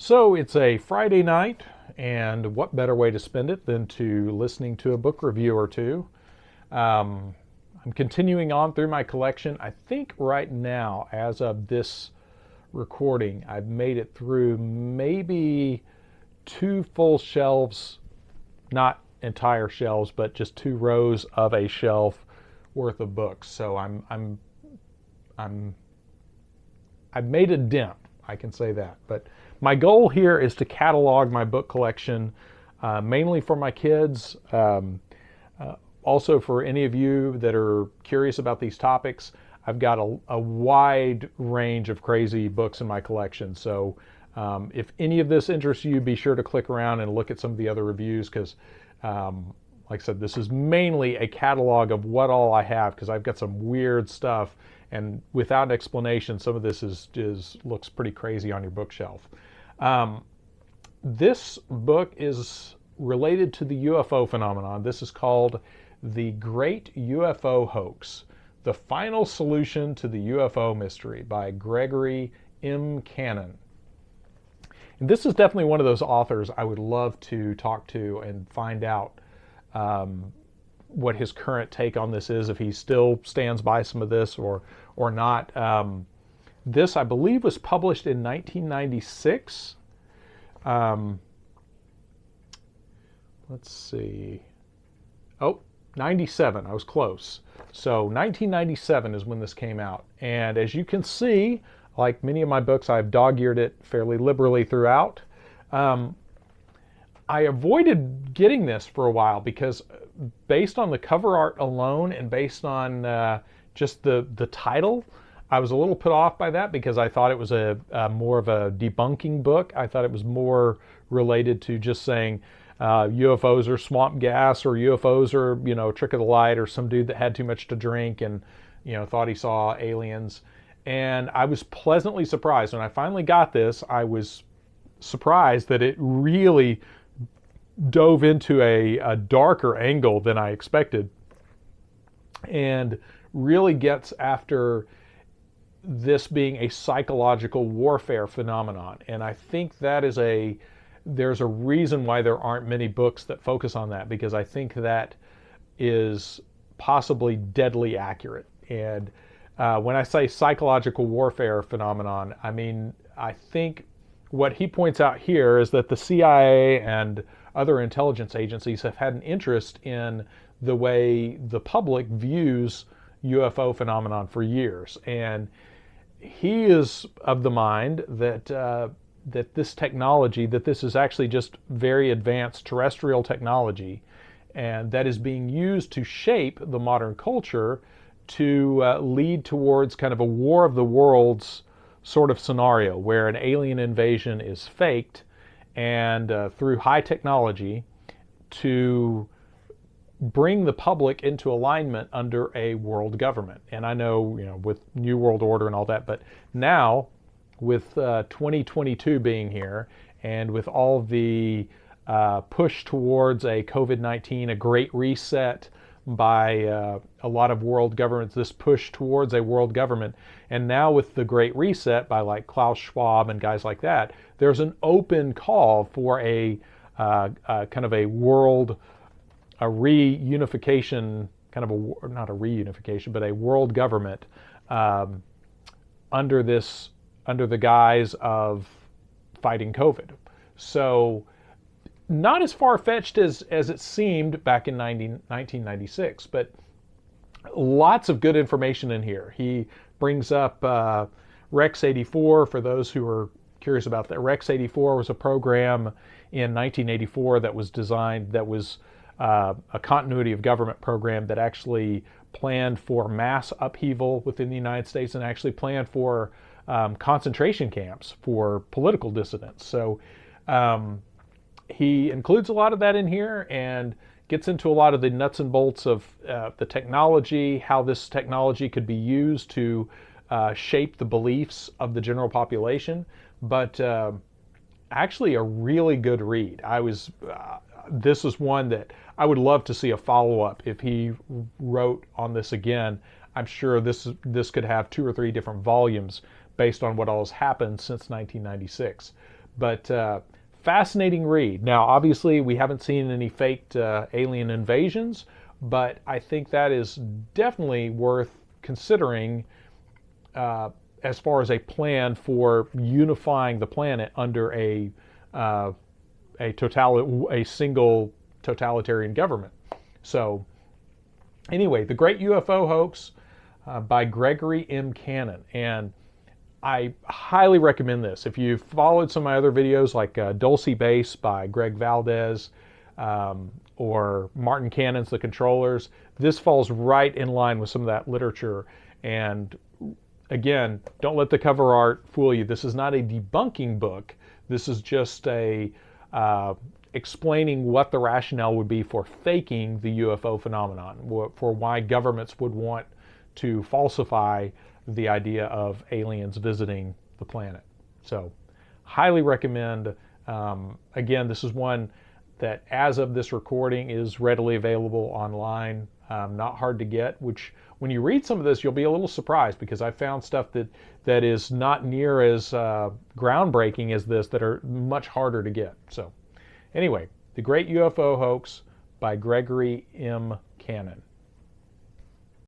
So it's a Friday night, and what better way to spend it than to listening to a book review or two? Um, I'm continuing on through my collection. I think right now, as of this recording, I've made it through maybe two full shelves, not entire shelves, but just two rows of a shelf worth of books. So I'm I've made a dent. I can say that. But my goal here is to catalog my book collection, mainly for my kids. Also, for any of you that are curious about these topics, I've got a wide range of crazy books in my collection. So, if any of this interests you, be sure to click around and look at some of the other reviews because, like I said, this is mainly a catalog of what all I have because I've got some weird stuff, and without explanation, some of this is looks pretty crazy on your bookshelf. Um, this book is related to the UFO phenomenon. This is called The Great UFO Hoax: The Final Solution to the UFO Mystery by Gregory M. Kanon. And this is definitely one of those authors I would love to talk to and find out um, what his current take on this is, if he still stands by some of this or not. This, I believe, was published in 1996. Um, let's see. Oh, 97. I was close. So 1997 is when this came out. And as you can see, like many of my books, I've dog-eared it fairly liberally throughout. Um, I avoided getting this for a while because based on the cover art alone and based on just the title, I was a little put off by that because I thought it was a more of a debunking book. I thought it was more related to just saying UFOs are swamp gas, or UFOs are, a trick of the light, or some dude that had too much to drink and, thought he saw aliens. And I was pleasantly surprised. When I finally got this, I was surprised that it really dove into a darker angle than I expected and really gets after this being a psychological warfare phenomenon. And I think there's a reason why there aren't many books that focus on that, because I think that is possibly deadly accurate. And when I say psychological warfare phenomenon, I think what he points out here is that the CIA and other intelligence agencies have had an interest in the way the public views UFO phenomenon for years. And he is of the mind that that this technology, that this is actually just very advanced terrestrial technology, and that is being used to shape the modern culture to lead towards kind of a war of the worlds sort of scenario where an alien invasion is faked and through high technology to bring the public into alignment under a world government. And I know, with New World Order and all that, but now with 2022 being here and with all the push towards a COVID-19, a great reset by a lot of world governments, this push towards a world government, and now with the Great Reset by like Klaus Schwab and guys like that, there's an open call for a kind of a world, a reunification, kind of a, not a reunification, but a world government under the guise of fighting COVID. So not as far-fetched as it seemed back in 1996, but lots of good information in here. He brings up Rex 84, for those who are curious about that. Rex 84 was a program in 1984 that was designed, that was a continuity of government program that actually planned for mass upheaval within the United States and actually planned for concentration camps for political dissidents. So he includes a lot of that in here and gets into a lot of the nuts and bolts of the technology, how this technology could be used to shape the beliefs of the general population. But actually a really good read. This is one that I would love to see a follow-up if he wrote on this again. I'm sure this could have 2 or 3 different volumes based on what all has happened since 1996. But fascinating read. Now, obviously, we haven't seen any faked alien invasions, but I think that is definitely worth considering as far as a plan for unifying the planet under a single totalitarian government. So, anyway, The Great UFO Hoax by Gregory M. Kanon. And I highly recommend this. If you've followed some of my other videos like Dulce Base by Greg Valdez or Martin Canon's The Controllers, this falls right in line with some of that literature. And again, don't let the cover art fool you. This is not a debunking book. This is just a explaining what the rationale would be for faking the UFO phenomenon, for why governments would want to falsify the idea of aliens visiting the planet. So, highly recommend. Again, this is one that, as of this recording, is readily available online. Not hard to get, which when you read some of this, you'll be a little surprised, because I found stuff that is not near as groundbreaking as this that are much harder to get. So, anyway, The Great UFO Hoax by Gregory M. Kanon.